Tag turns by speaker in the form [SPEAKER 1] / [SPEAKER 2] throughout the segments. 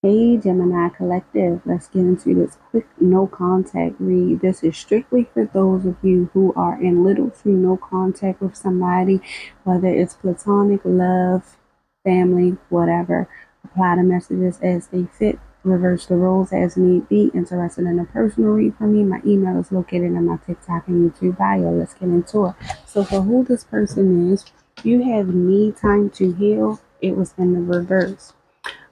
[SPEAKER 1] Hey Gemini Collective, let's get into this quick no contact read. This is strictly for those of you who are in little to no contact with somebody, whether it's platonic, love, family, whatever. Apply the messages as they fit, reverse the roles as need be. Interested in a personal read from me? My email is located in my TikTok and YouTube bio. Let's get into it. So, for who this person is, you have need time to heal. It was in the reverse.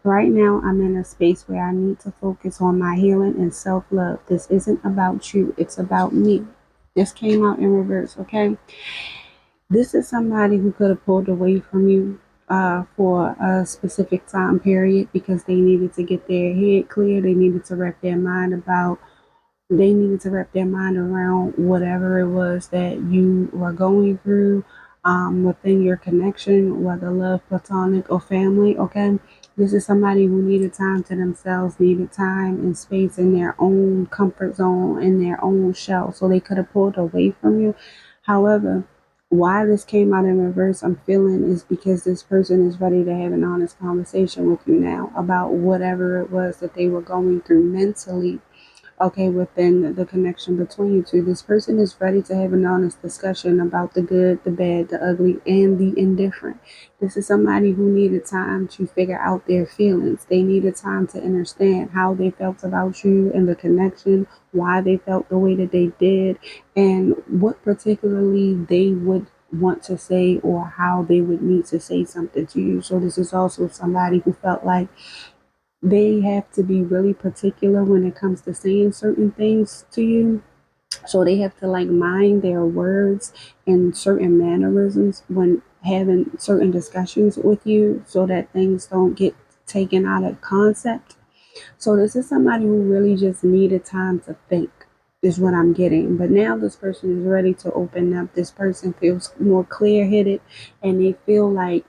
[SPEAKER 1] Right now, I'm in a space where I need to focus on my healing and self love. This isn't about you, it's about me. This came out in reverse, okay? This is somebody who could have pulled away from you for a specific time period because they needed to get their head clear. They needed to wrap their mind around whatever it was that you were going through within your connection, whether love, platonic, or family. Okay, this is somebody who needed time to themselves, needed time and space in their own comfort zone, in their own shell, so they could have pulled away from you. However, why this came out in reverse, I'm feeling, is because this person is ready to have an honest conversation with you now about whatever it was that they were going through mentally, okay, within the connection between you two. This person is ready to have an honest discussion about the good, the bad, the ugly, and the indifferent. This is somebody who needed time to figure out their feelings. They needed time to understand how they felt about you and the connection, why they felt the way that they did, and what particularly they would want to say or how they would need to say something to you. So this is also somebody who felt like they have to be really particular when it comes to saying certain things to you. So they have to like mind their words and certain mannerisms when having certain discussions with you so that things don't get taken out of concept. So this is somebody who really just needed time to think, is what I'm getting. But now this person is ready to open up. This person feels more clear headed and they feel like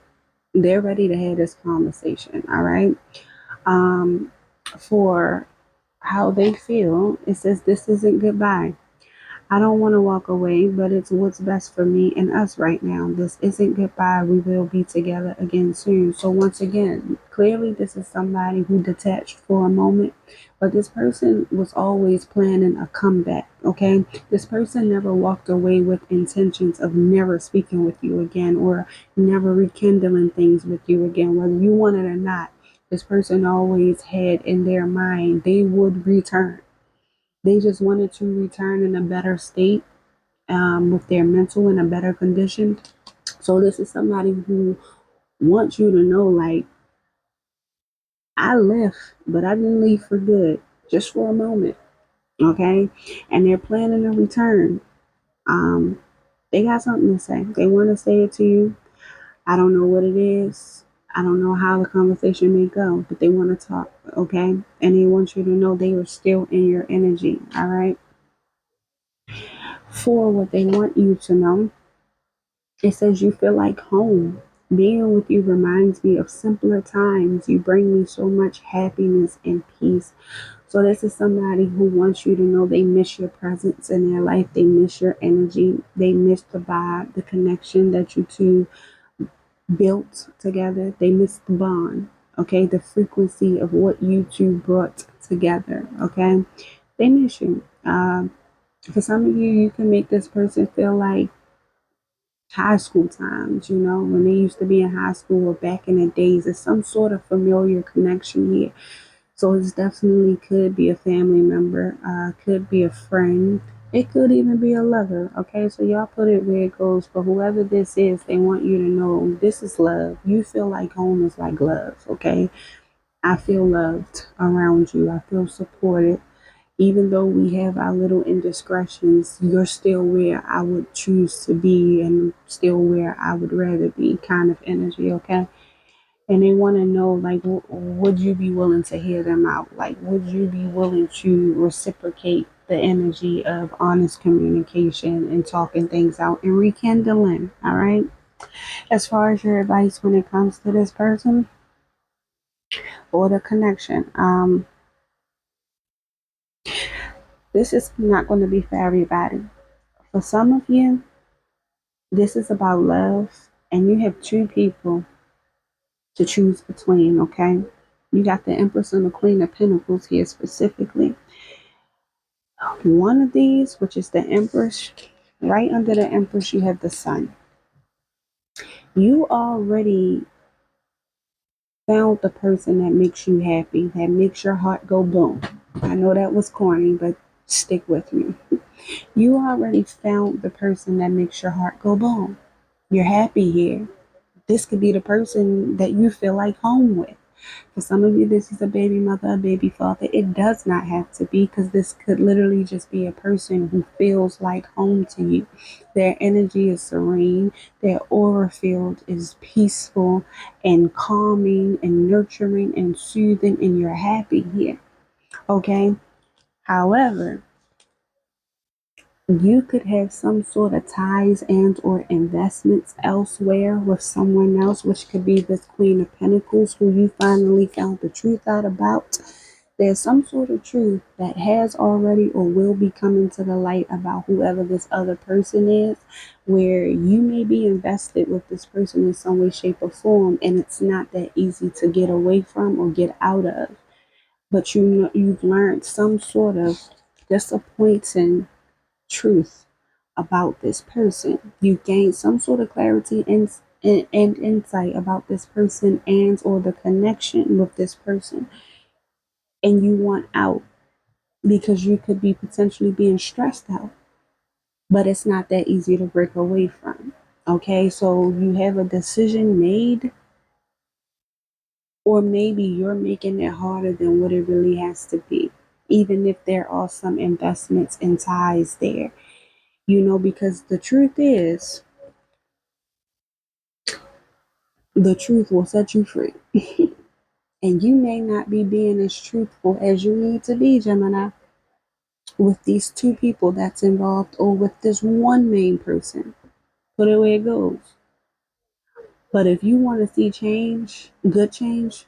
[SPEAKER 1] they're ready to have this conversation. All right. um, for how they feel. It says, "This isn't goodbye. I don't want to walk away, but it's what's best for me and us right now. This isn't goodbye. We will be together again soon." So, once again, clearly, this is somebody who detached for a moment, but this person was always planning a comeback. Okay, this person never walked away with intentions of never speaking with you again or never rekindling things with you again, whether you want it or not. This person always had in their mind they would return. They just wanted to return in a better state, with their mental in a better condition. So this is somebody who wants you to know, like, I left, but I didn't leave for good, just for a moment, okay? And they're planning a return. Um, they got something to say. They want to say it to you. I don't know what it is. I don't know how the conversation may go, but they want to talk, okay? And they want you to know they are still in your energy, all right? For what they want you to know, it says you feel like home. Being with you reminds me of simpler times. You bring me so much happiness and peace. So this is somebody who wants you to know they miss your presence in their life. They miss your energy. They miss the vibe, the connection that you two built together. They miss the bond. Okay, the frequency of what you two brought together. Okay, they miss you. For some of you, you can make this person feel like high school times, when they used to be in high school or back in the days. There's some sort of familiar connection here. So it definitely could be a family member, could be a friend. It could even be a lover. Okay, so y'all put it where it goes. But whoever this is, they want you to know this is love. You feel like home is like love. Okay, I feel loved around you. I feel supported. Even though we have our little indiscretions, you're still where I would choose to be and still where I would rather be, kind of energy, okay? And they want to know, like, would you be willing to hear them out? Like, would you be willing to reciprocate the energy of honest communication and talking things out and rekindling, all right? As far as your advice when it comes to this person or the connection, this is not going to be for everybody. For some of you, this is about love, and you have two people to choose between, okay? You got the Empress and the Queen of Pentacles here specifically. One of these, which is the Empress, right under the Empress, you have the Sun. You already found the person that makes you happy, that makes your heart go boom. I know that was corny, but stick with me. You already found the person that makes your heart go boom. You're happy here. This could be the person that you feel like home with. For some of you, this is a baby mother, a baby father. It does not have to be, because this could literally just be a person who feels like home to you. Their energy is serene. Their aura field is peaceful and calming and nurturing and soothing, and you're happy here. Okay? However, you could have some sort of ties and or investments elsewhere with someone else, which could be this Queen of Pentacles who you finally found the truth out about. There's some sort of truth that has already or will be coming to the light about whoever this other person is, where you may be invested with this person in some way, shape, or form, and it's not that easy to get away from or get out of. But you know, you've learned some sort of disappointing truth about this person. You gain some sort of clarity and insight about this person and or the connection with this person, and you want out because you could be potentially being stressed out, but it's not that easy to break away from. Okay, so you have a decision made, or maybe you're making it harder than what it really has to be, even if there are some investments and ties there. Because the truth is, the truth will set you free. And you may not be being as truthful as you need to be, Gemini, with these two people that's involved, or with this one main person. Put it where it goes. But if you want to see change, good change,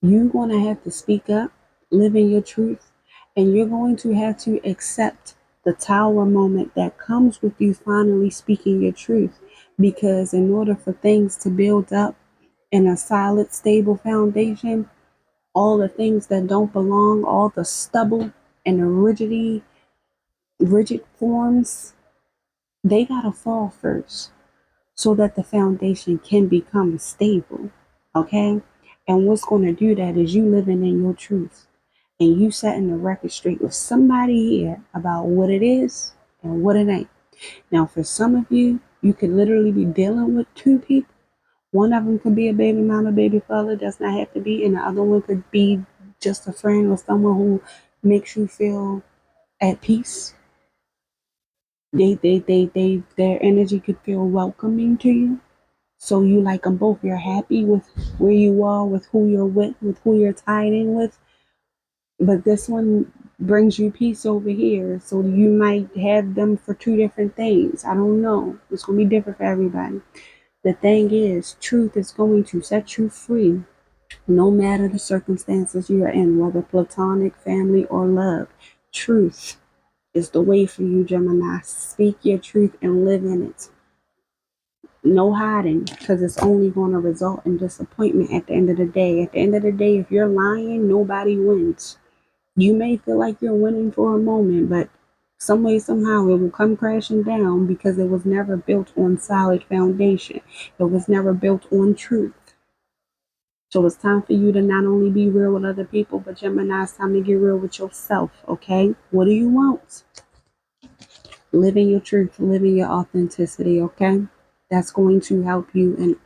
[SPEAKER 1] you're going to have to speak up, live in your truth, and you're going to have to accept the tower moment that comes with you finally speaking your truth. Because in order for things to build up in a solid, stable foundation, all the things that don't belong, all the stubble and the rigid forms, they gotta fall first so that the foundation can become stable. Okay? And what's gonna do that is you living in your truth and you setting the record straight with somebody here about what it is and what it ain't. Now, for some of you, you could literally be dealing with two people. One of them could be a baby mama, baby father, does not have to be, and the other one could be just a friend or someone who makes you feel at peace. Their energy could feel welcoming to you. So you like them both. You're happy with where you are, with who you're with who you're tied in with. But this one brings you peace over here. So you might have them for two different things. I don't know. It's going to be different for everybody. The thing is, truth is going to set you free no matter the circumstances you are in, whether platonic, family, or love. Truth is the way for you, Gemini. Speak your truth and live in it. No hiding, because it's only going to result in disappointment at the end of the day. At the end of the day, if you're lying, nobody wins. You may feel like you're winning for a moment, but some way, somehow, it will come crashing down because it was never built on solid foundation. It was never built on truth. So it's time for you to not only be real with other people, but Gemini, it's time to get real with yourself, okay? What do you want? Living your truth, living your authenticity, okay? That's going to help you in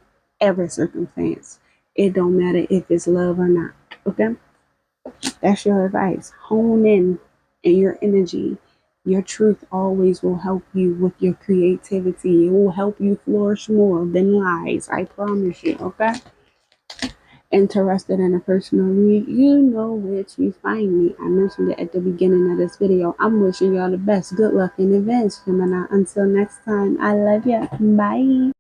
[SPEAKER 1] every circumstance. It don't matter if it's love or not, okay? That's your advice. Hone in your energy. Your truth always will help you with your creativity. It will help you flourish more than lies. I promise you, okay? Interested in a personal read, you know where to find me. I mentioned it at the beginning of this video. I'm wishing y'all the best. Good luck in advance, Gemini. Until next time, I love you. Bye.